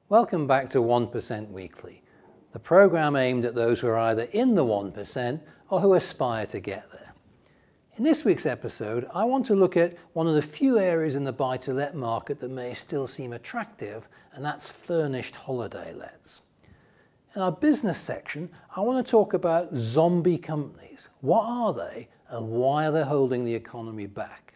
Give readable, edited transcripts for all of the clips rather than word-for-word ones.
Welcome back to 1% Weekly, the program aimed at those who are either in the 1% or who aspire to get there. In this week's episode, I want to look at one of the few areas in the buy-to-let market that may still seem attractive, and that's furnished holiday lets. In our business section, I want to talk about zombie companies. What are they and why are they holding the economy back?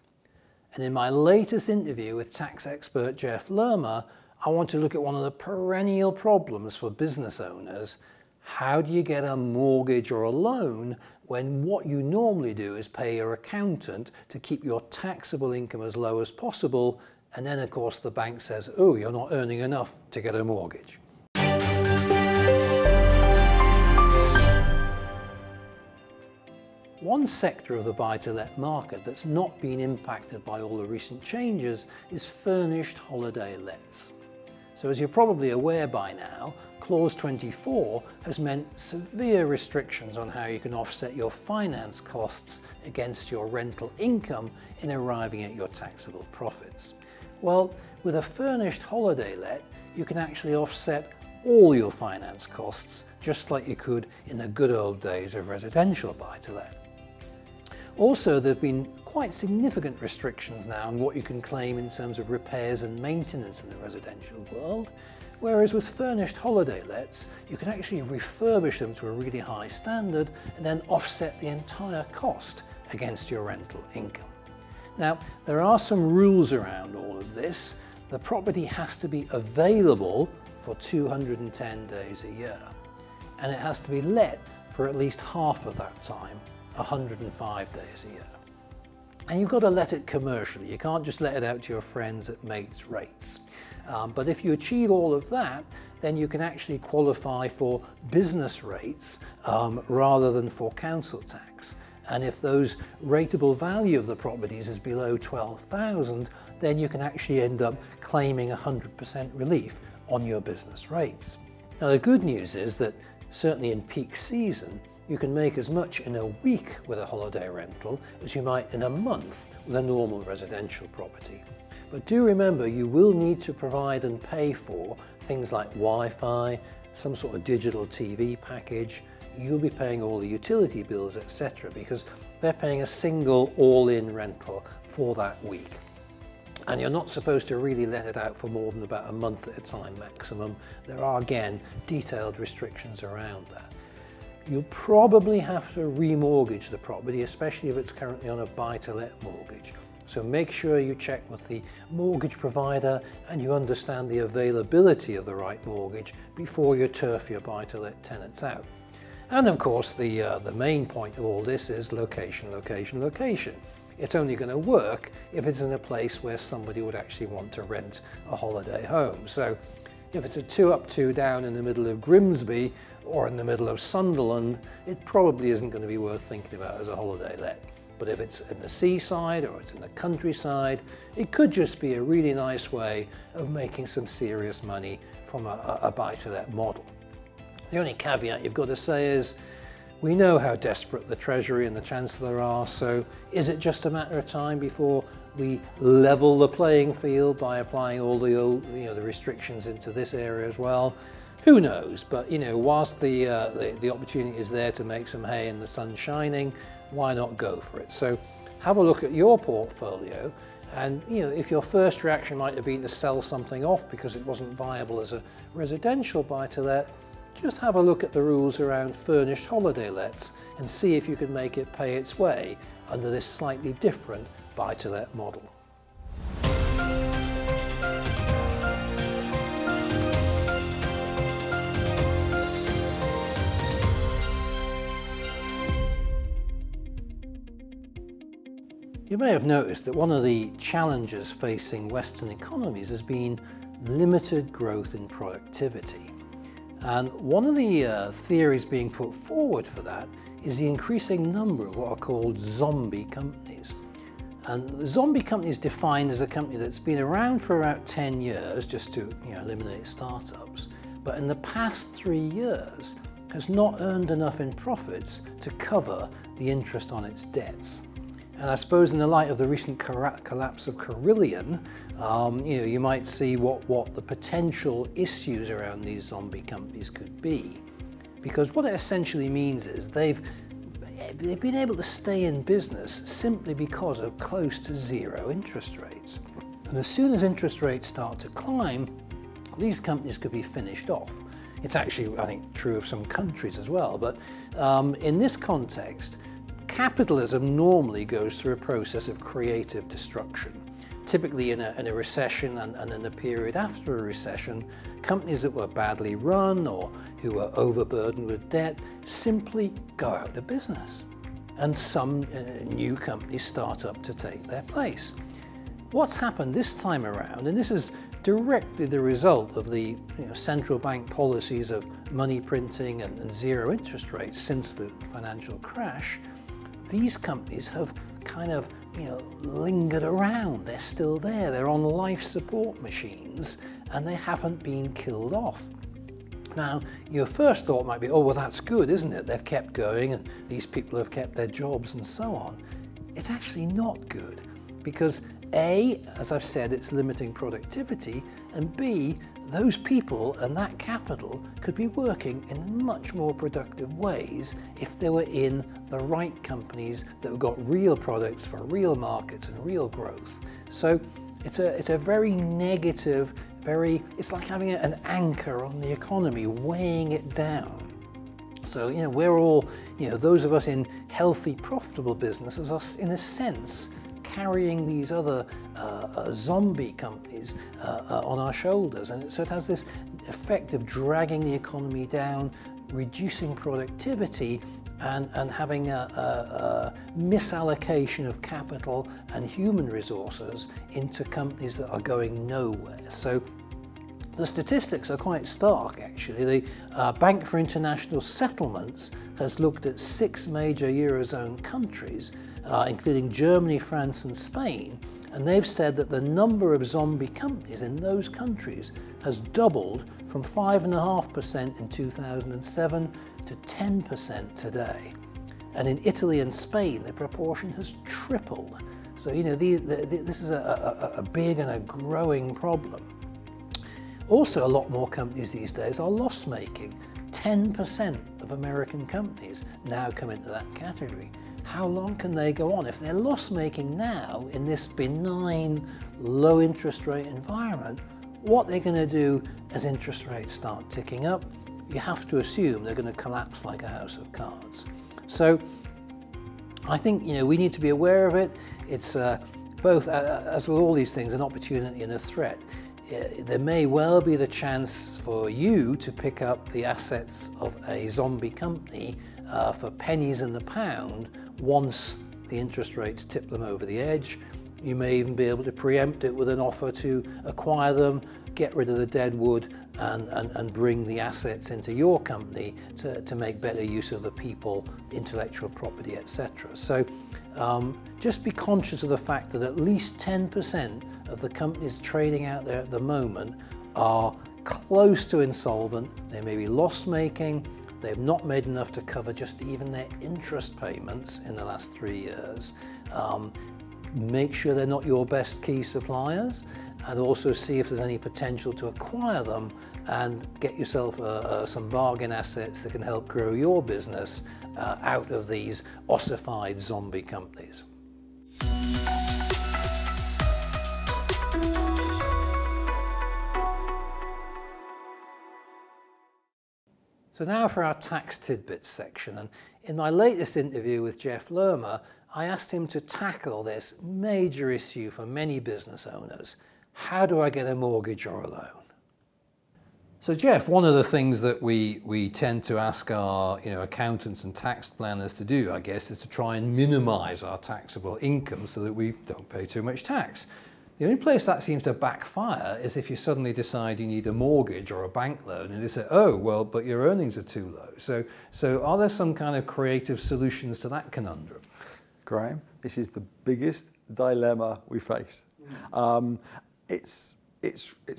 And in my latest interview with tax expert Jeff Lerma, I want to look at one of the perennial problems for business owners. How do you get a mortgage or a loan when what you normally do is pay your accountant to keep your taxable income as low as possible, and then of course the bank says, oh, you're not earning enough to get a mortgage. One sector of the buy-to-let market that's not been impacted by all the recent changes is furnished holiday lets. So as you're probably aware by now, Clause 24 has meant severe restrictions on how you can offset your finance costs against your rental income in arriving at your taxable profits. Well, with a furnished holiday let, you can actually offset all your finance costs, just like you could in the good old days of residential buy-to-let. Also, there have been quite significant restrictions now on what you can claim in terms of repairs and maintenance in the residential world, whereas with furnished holiday lets, you can actually refurbish them to a really high standard and then offset the entire cost against your rental income. Now, there are some rules around all of this. The property has to be available for 210 days a year, and it has to be let for at least half of that time, 105 days a year. And you've got to let it commercially. You can't just let it out to your friends at mates' rates. But if you achieve all of that, then you can actually qualify for business rates rather than for council tax. And if those rateable value of the properties is below 12,000, then you can actually end up claiming 100% relief on your business rates. Now the good news is that certainly in peak season, you can make as much in a week with a holiday rental as you might in a month with a normal residential property. But do remember, you will need to provide and pay for things like Wi-Fi, some sort of digital TV package. You'll be paying all the utility bills, etc., because they're paying a single all-in rental for that week. And you're not supposed to really let it out for more than about a month at a time maximum. There are, again, detailed restrictions around that. You'll probably have to remortgage the property, especially if it's currently on a buy-to-let mortgage. So make sure you check with the mortgage provider and you understand the availability of the right mortgage before you turf your buy-to-let tenants out. And of course, the main point of all this is location, location, location. It's only going to work if it's in a place where somebody would actually want to rent a holiday home. So if it's a 2 up, 2 down in the middle of Grimsby or in the middle of Sunderland, it probably isn't going to be worth thinking about as a holiday let. But if it's in the seaside or it's in the countryside, it could just be a really nice way of making some serious money from a buy-to-let model. The only caveat you've got to say is, we know how desperate the Treasury and the Chancellor are, so is it just a matter of time before we level the playing field by applying all the the restrictions into this area as well? Who knows? But whilst the opportunity is there to make some hay and the sun's shining, why not go for it? So have a look at your portfolio, and if your first reaction might have been to sell something off because it wasn't viable as a residential buy-to-let, just have a look at the rules around furnished holiday lets and see if you can make it pay its way under this slightly different buy-to-let model. You may have noticed that one of the challenges facing Western economies has been limited growth in productivity. And one of the theories being put forward for that is the increasing number of what are called zombie companies. And the zombie company is defined as a company that's been around for about 10 years, just to eliminate startups, but in the past 3 years has not earned enough in profits to cover the interest on its debts. And I suppose in the light of the recent collapse of Carillion, you might see what the potential issues around these zombie companies could be. Because what it essentially means is they've been able to stay in business simply because of close to zero interest rates. And as soon as interest rates start to climb, these companies could be finished off. It's actually, I think, true of some countries as well. But in this context, capitalism normally goes through a process of creative destruction. Typically in a recession and in the period after a recession, companies that were badly run or who were overburdened with debt simply go out of business. And some new companies start up to take their place. What's happened this time around, and this is directly the result of the central bank policies of money printing and zero interest rates since the financial crash, these companies have kind of lingered around. They're still there. They're on life support machines and they haven't been killed off. Now, your first thought might be, oh, well, that's good, isn't it? They've kept going and these people have kept their jobs and so on. It's actually not good because A, as I've said, it's limiting productivity, and B, those people and that capital could be working in much more productive ways if they were in the right companies that have got real products for real markets and real growth. So it's a very negative, it's like having an anchor on the economy, weighing it down. So, we're all, those of us in healthy, profitable businesses are, in a sense, carrying these other zombie companies on our shoulders. And so it has this effect of dragging the economy down, reducing productivity, and having a misallocation of capital and human resources into companies that are going nowhere. So the statistics are quite stark, actually. The Bank for International Settlements has looked at 6 major Eurozone countries, including Germany, France and Spain, and they've said that the number of zombie companies in those countries has doubled from 5.5% in 2007 to 10% today. And in Italy and Spain, the proportion has tripled. So, this is a big and a growing problem. Also, a lot more companies these days are loss-making. 10% of American companies now come into that category. How long can they go on? If they're loss-making now in this benign, low interest rate environment, what they're going to do as interest rates start ticking up, you have to assume they're going to collapse like a house of cards. So I think we need to be aware of it. It's both, as with all these things, an opportunity and a threat. There may well be the chance for you to pick up the assets of a zombie company for pennies in the pound once the interest rates tip them over the edge. You may even be able to preempt it with an offer to acquire them, get rid of the dead wood and bring the assets into your company to make better use of the people, intellectual property, etc. So just be conscious of the fact that at least 10% of the companies trading out there at the moment are close to insolvent. They may be loss-making. They've not made enough to cover just even their interest payments in the last 3 years. Make sure they're not your best key suppliers, and also see if there's any potential to acquire them and get yourself some bargain assets that can help grow your business out of these ossified zombie companies. So now for our tax tidbits section, and in my latest interview with Jeff Lerma, I asked him to tackle this major issue for many business owners. How do I get a mortgage or a loan? So Jeff, one of the things that we tend to ask our accountants and tax planners to do, I guess, is to try and minimize our taxable income so that we don't pay too much tax. The only place that seems to backfire is if you suddenly decide you need a mortgage or a bank loan and they say, oh, well, but your earnings are too low. So are there some kind of creative solutions to that conundrum? Graham, this is the biggest dilemma we face. It's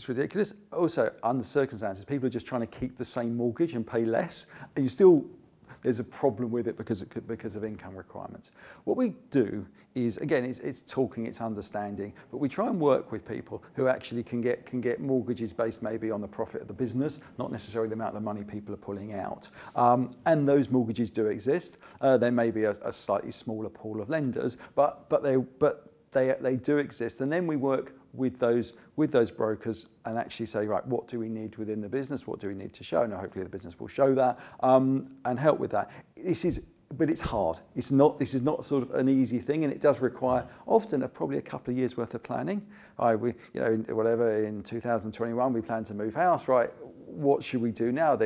ridiculous. Also, under circumstances, people are just trying to keep the same mortgage and pay less. And there's a problem with it because of income requirements. What we do is, again, it's talking, it's understanding, but we try and work with people who actually can get mortgages based maybe on the profit of the business, not necessarily the amount of money people are pulling out. And those mortgages do exist. There may be a slightly smaller pool of lenders, but they do exist. And then we work with those brokers and actually say, right, what do we need within the business? What do we need to show? Now, hopefully the business will show that and help with that. But it's hard. This is not sort of an easy thing, and it does require often probably a couple of years worth of planning. In 2021 we plan to move house. Right, what should we do now?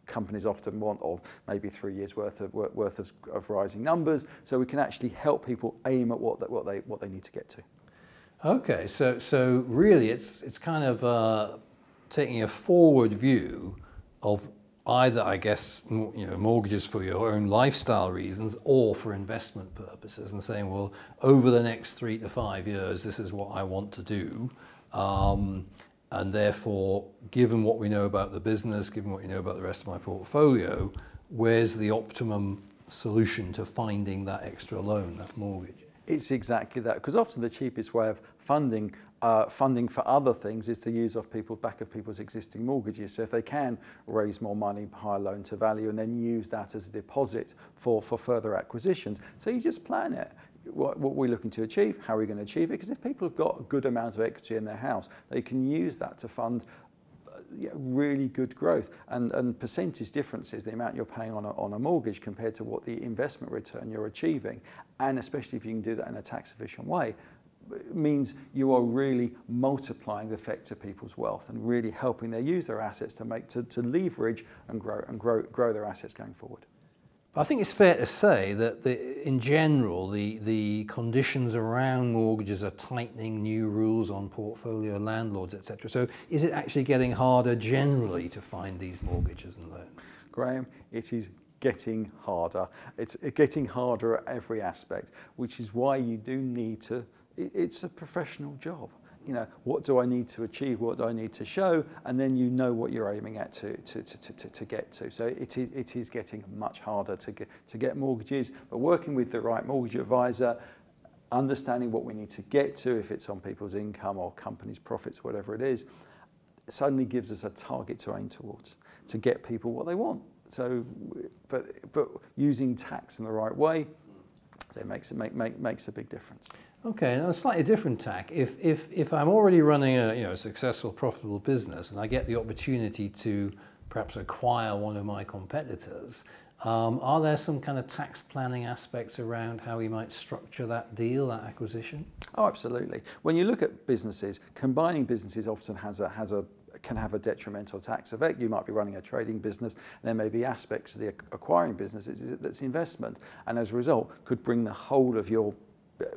Companies often want, or maybe 3 years worth of rising numbers, so we can actually help people aim at what they need to get to. Okay, so really it's kind of taking a forward view of either, I guess, mortgages for your own lifestyle reasons or for investment purposes, and saying, well, over the next 3 to 5 years, this is what I want to do. And therefore, given what we know about the business, given what you know about the rest of my portfolio, where's the optimum solution to finding that extra loan, that mortgage? It's exactly that, because often the cheapest way of funding for other things is to use off back of people's existing mortgages. So if they can raise more money, higher loan to value, and then use that as a deposit for further acquisitions. So you just plan it. What we're looking to achieve, how are we going to achieve it? Because if people have got a good amount of equity in their house, they can use that to fund really good growth and percentage differences, the amount you're paying on a mortgage compared to what the investment return you're achieving, and especially if you can do that in a tax efficient way, means you are really multiplying the effect of people's wealth and really helping them use their assets to leverage and grow their assets going forward. I think it's fair to say that in general, the conditions around mortgages are tightening, new rules on portfolio landlords, etc. So is it actually getting harder generally to find these mortgages and loans? Graham, it is getting harder. It's getting harder at every aspect, which is why you do need to, it's a professional job. What do I need to achieve? What do I need to show? And then you know what you're aiming at to get to. So it is getting much harder to get mortgages, but working with the right mortgage advisor, understanding what we need to get to, if it's on people's income or companies' profits, whatever it is, suddenly gives us a target to aim towards, to get people what they want. So, but using tax in the right way, so it makes a big difference. Okay, now a slightly different tack. If I'm already running a successful, profitable business, and I get the opportunity to perhaps acquire one of my competitors, are there some kind of tax planning aspects around how we might structure that deal, that acquisition? Oh, absolutely. When you look at businesses, combining businesses often can have a detrimental tax effect. You might be running a trading business, and there may be aspects of the acquiring business that's investment, and as a result could bring the whole of your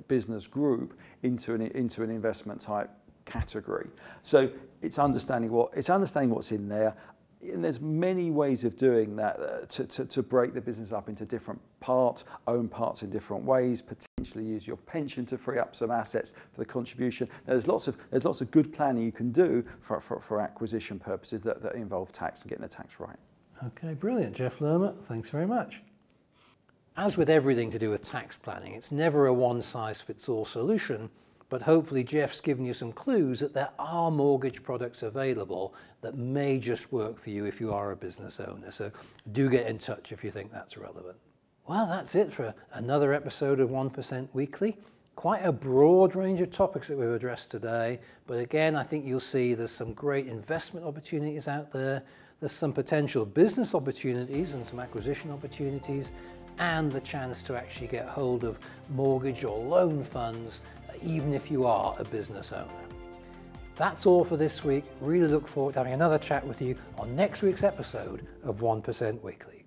business group into an investment type category. So it's understanding what's in there, and there's many ways of doing that to break the business up into different parts, own parts in different ways, potentially use your pension to free up some assets for the contribution. There's lots of good planning you can do for acquisition purposes that involve tax and getting the tax right. Okay, brilliant. Jeff Lerma, thanks very much. As with everything to do with tax planning, it's never a one-size-fits-all solution, but hopefully Jeff's given you some clues that there are mortgage products available that may just work for you if you are a business owner. So do get in touch if you think that's relevant. Well, that's it for another episode of 1% Weekly. Quite a broad range of topics that we've addressed today, but again, I think you'll see there's some great investment opportunities out there. There's some potential business opportunities and some acquisition opportunities, and the chance to actually get hold of mortgage or loan funds, even if you are a business owner. That's all for this week. Really look forward to having another chat with you on next week's episode of 1% Weekly.